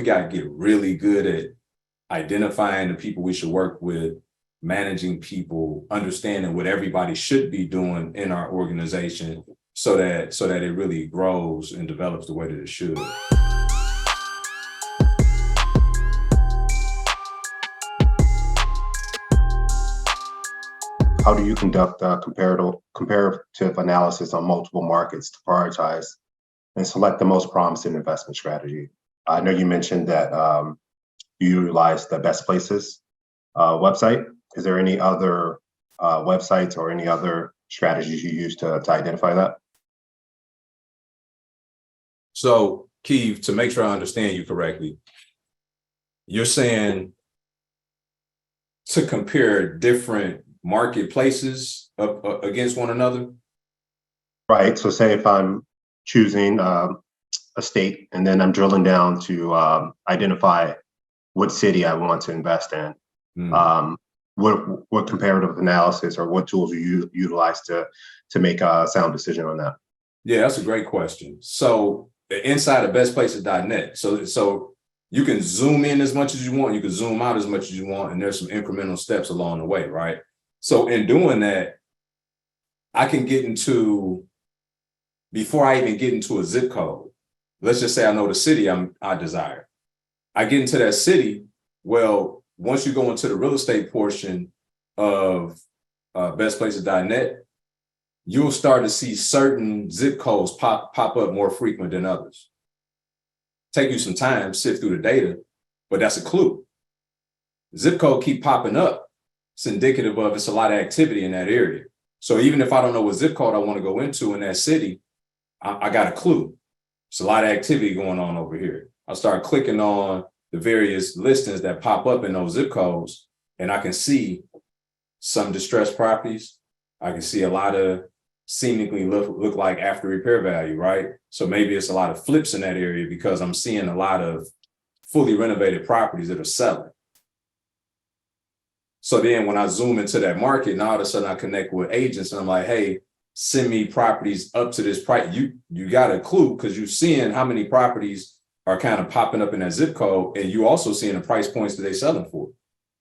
got to get really good at identifying the people we should work with, managing people, understanding what everybody should be doing in our organization so that it really grows and develops the way that it should. How do you conduct a comparative analysis on multiple markets to prioritize and select the most promising investment strategy? I know you mentioned that you utilize the Best Places website. Is there any other websites or any other strategies you use to identify that? So, Keith, to make sure I understand you correctly, you're saying to compare different marketplaces against one another? Right. So say if I'm choosing a state and then I'm drilling down to identify what city I want to invest in, what comparative analysis or what tools you utilize to make a sound decision on that? Yeah, that's a great question. So inside of bestplaces.net, so you can zoom in as much as you want, you can zoom out as much as you want, and there's some incremental steps along the way, right? So in doing that, I can get into, before I even get into a zip code, let's just say I know the city I desire. I get into that city. Well, once you go into the real estate portion of bestplaces.net, you'll start to see certain zip codes pop up more frequent than others. Take you some time, sift through the data, but that's a clue. Zip code keep popping up. It's indicative of it's a lot of activity in that area. So even if I don't know what zip code I want to go into in that city, I got a clue. It's a lot of activity going on over here. I start clicking on the various listings that pop up in those zip codes, and I can see some distressed properties. I can see a lot of seemingly look like after repair value, right? So maybe it's a lot of flips in that area because I'm seeing a lot of fully renovated properties that are selling. So then when I zoom into that market, now all of a sudden I connect with agents and I'm like, hey, send me properties up to this price. You got a clue because you're seeing how many properties are kind of popping up in that zip code, and you also seeing the price points that they're selling for.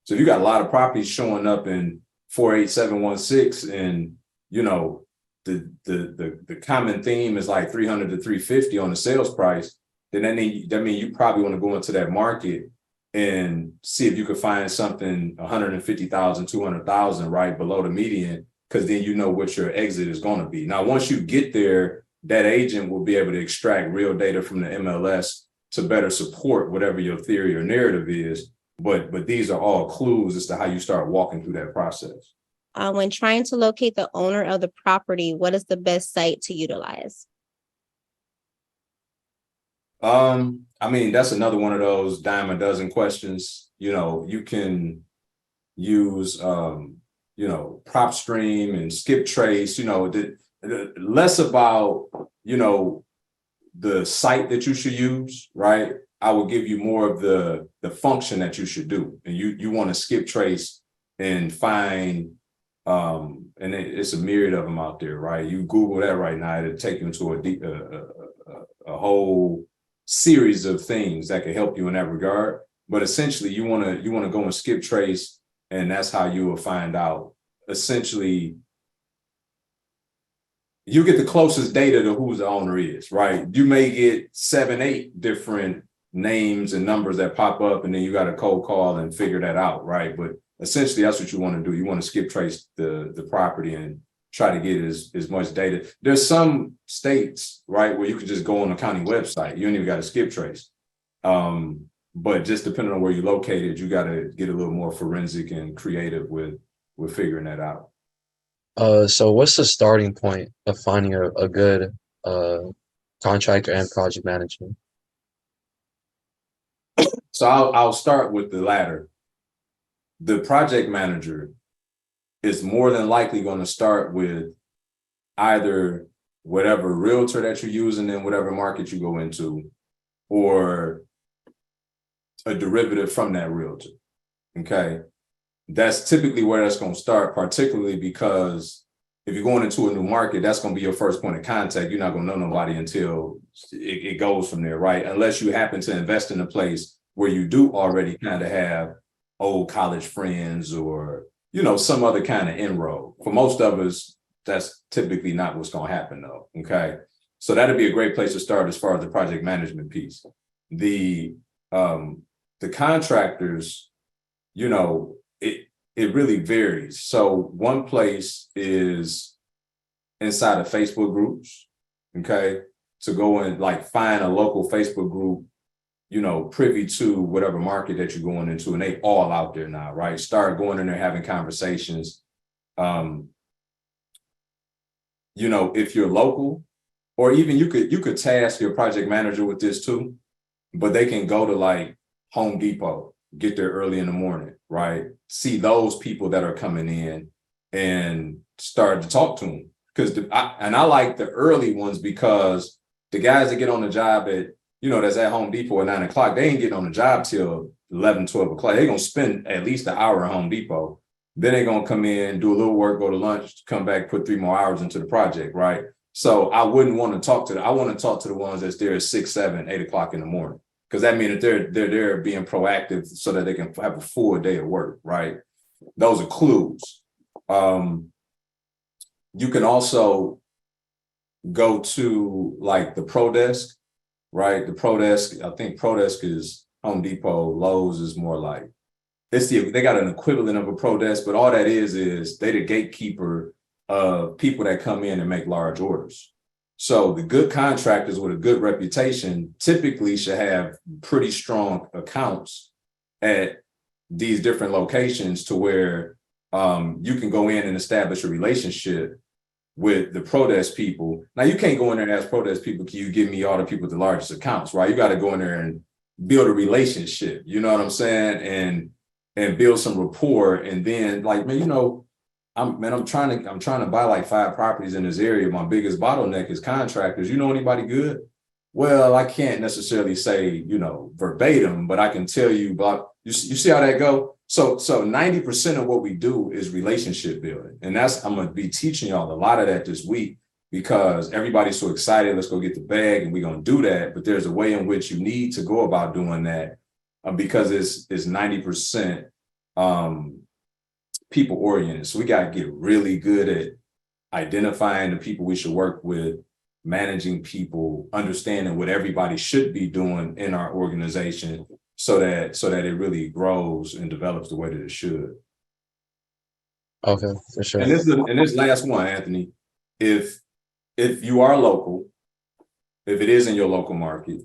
So if you got a lot of properties showing up in 48716, and you know the common theme is like 300 to 350 on the sales price, then that means you probably want to go into that market and see if you could find something 150,000, 200,000 right below the median, because then you know what your exit is going to be. Now, once you get there, that agent will be able to extract real data from the MLS to better support whatever your theory or narrative is. But these are all clues as to how you start walking through that process. When trying to locate the owner of the property, what is the best site to utilize? I mean, that's another one of those dime a dozen questions. You know, you can use, PropStream and Skip Trace, less about, the site that you should use, right? I will give you more of the function that you should do. And you want to skip trace and find, and it's a myriad of them out there, right? You Google that right now, it'll take you into a whole series of things that can help you in that regard. But essentially you want to go and skip trace, and that's how you will find out. Essentially, you get the closest data to who the owner is, right? You may get 7, 8 different names and numbers that pop up, and then you got a cold call and figure that out, right? But essentially that's what you want to do. You want to skip trace the property and try to get as much data. There's some states, right, where you can just go on the county website. You don't even got to skip trace. But just depending on where you're located, you got to get a little more forensic and creative with figuring that out. So what's the starting point of finding a good contractor and project manager? So I'll start with the latter. The project manager is more than likely going to start with either whatever realtor that you're using in whatever market you go into, or a derivative from that realtor. Okay. That's typically where that's going to start, particularly because if you're going into a new market, that's going to be your first point of contact. You're not going to know nobody until it goes from there, right? Unless you happen to invest in a place where you do already kind of have old college friends or, you know, some other kind of inroad. For most of us, that's typically not what's going to happen though, okay? So that'd be a great place to start as far as the project management piece. The contractors, you know, it really varies. So one place is inside of Facebook groups, okay? To go and like find a local Facebook group, you know, privy to whatever market that you're going into, and they all out there now, right? Start going in there, having conversations. You know, if you're local, or even you could task your project manager with this too, but they can go to like Home Depot, get there early in the morning, right? See those people that are coming in and start to talk to them. Because I like the early ones, because the guys that get on the job at, you know, that's at Home Depot at 9 o'clock, they ain't getting on the job till 11, 12 o'clock. They're going to spend at least an hour at Home Depot. Then they're going to come in, do a little work, go to lunch, come back, put 3 more hours into the project, right? So I wouldn't want to talk to I want to talk to the ones that's there at 6, 7, 8 o'clock in the morning. Because that means that they're there being proactive so that they can have a full day of work, right? Those are clues. You can also go to like the Pro Desk, right? The Pro Desk, I think Pro Desk is Home Depot, Lowe's is more like, they got an equivalent of a Pro Desk, but all that is they the gatekeeper of people that come in and make large orders. So the good contractors with a good reputation typically should have pretty strong accounts at these different locations, to where you can go in and establish a relationship with the Pro Desk people. Now, you can't go in there and ask Pro Desk people, can you give me all the people with the largest accounts, right? You got to go in there and build a relationship, you know what I'm saying? And build some rapport. And then like, man, you know, I'm trying to buy like 5 properties in this area. My biggest bottleneck is contractors. You know anybody good? Well, I can't necessarily say, you know, verbatim, but I can tell you about, you see how that go? So 90% of what we do is relationship building. And I'm going to be teaching y'all a lot of that this week, because everybody's so excited. Let's go get the bag, and we're going to do that. But there's a way in which you need to go about doing that, because it's 90% people oriented. So we got to get really good at identifying the people we should work with, managing people, understanding what everybody should be doing in our organization, so that it really grows and develops the way that it should. Okay, for sure. And this last one, Anthony, if you are local, if it is in your local market,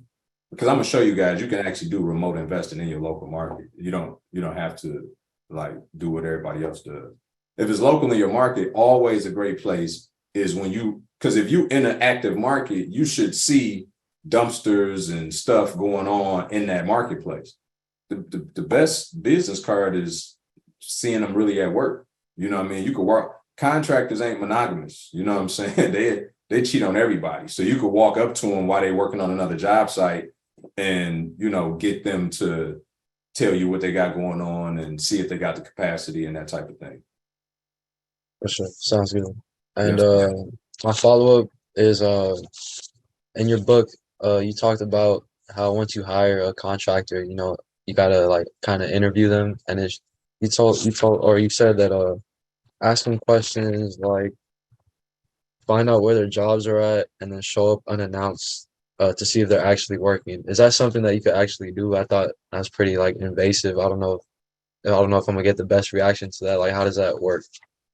because I'm gonna show you guys, you can actually do remote investing in your local market. You don't have to like do what everybody else does. If it's local in your market, always a great place is because if you're in an active market, you should see dumpsters and stuff going on in that marketplace. The best business card is seeing them really at work. You know what I mean? You could work. Contractors ain't monogamous. You know what I'm saying? They cheat on everybody. So you could walk up to them while they're working on another job site and, you know, get them to tell you what they got going on and see if they got the capacity and that type of thing. For sure. Sounds good. And my follow-up is in your book, you talked about how once you hire a contractor, you know, you gotta like kind of interview them, and you said that ask them questions, like find out where their jobs are at, and then show up unannounced to see if they're actually working. Is that something that you could actually do? I thought that's pretty like invasive. I don't know if I'm gonna get the best reaction to that. Like, how does that work?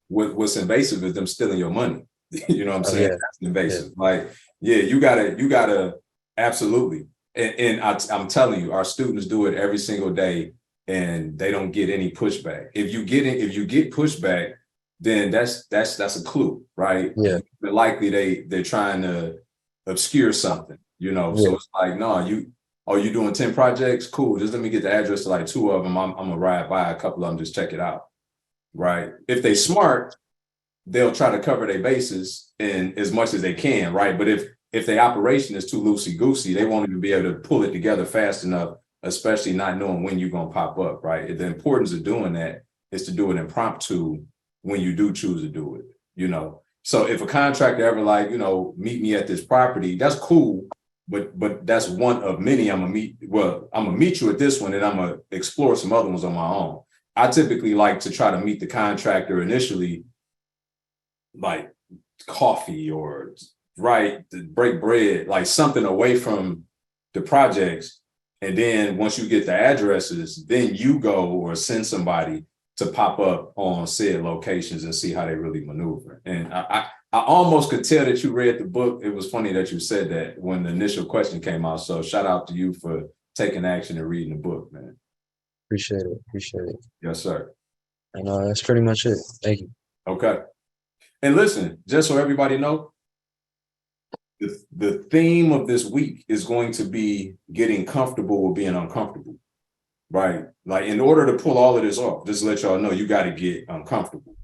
What's invasive is them stealing your money. You know what I'm saying? Yeah. That's invasive. Yeah. Like, yeah, you gotta absolutely. And I'm telling you, our students do it every single day, and they don't get any pushback. If you get pushback, then that's a clue, right? Yeah. But likely they're trying to obscure something, you know. Yeah. So it's like, no, you doing 10 projects? Cool. Just let me get the address to like 2 of them. I'm gonna ride by a couple of them, just check it out. Right. If they smart, they'll try to cover their bases in as much as they can, right? But if their operation is too loosey-goosey, they won't even be able to pull it together fast enough, especially not knowing when you're gonna pop up, right? The importance of doing that is to do it impromptu when you do choose to do it, you know. So if a contractor ever like, meet me at this property, that's cool. But that's one of many I'm gonna meet you at this one, and I'm gonna explore some other ones on my own. I typically like to try to meet the contractor initially, like coffee or break bread, like something away from the projects. And then once you get the addresses, then you go or send somebody to pop up on said locations and see how they really maneuver. And I almost could tell that you read the book. It was funny that you said that when the initial question came out. So shout out to you for taking action and reading the book, man. Appreciate it. Appreciate it. Yes, sir. And that's pretty much it. Thank you. Okay. And listen, just so everybody know, the theme of this week is going to be getting comfortable with being uncomfortable, right? Like in order to pull all of this off, just to let y'all know, you got to get uncomfortable.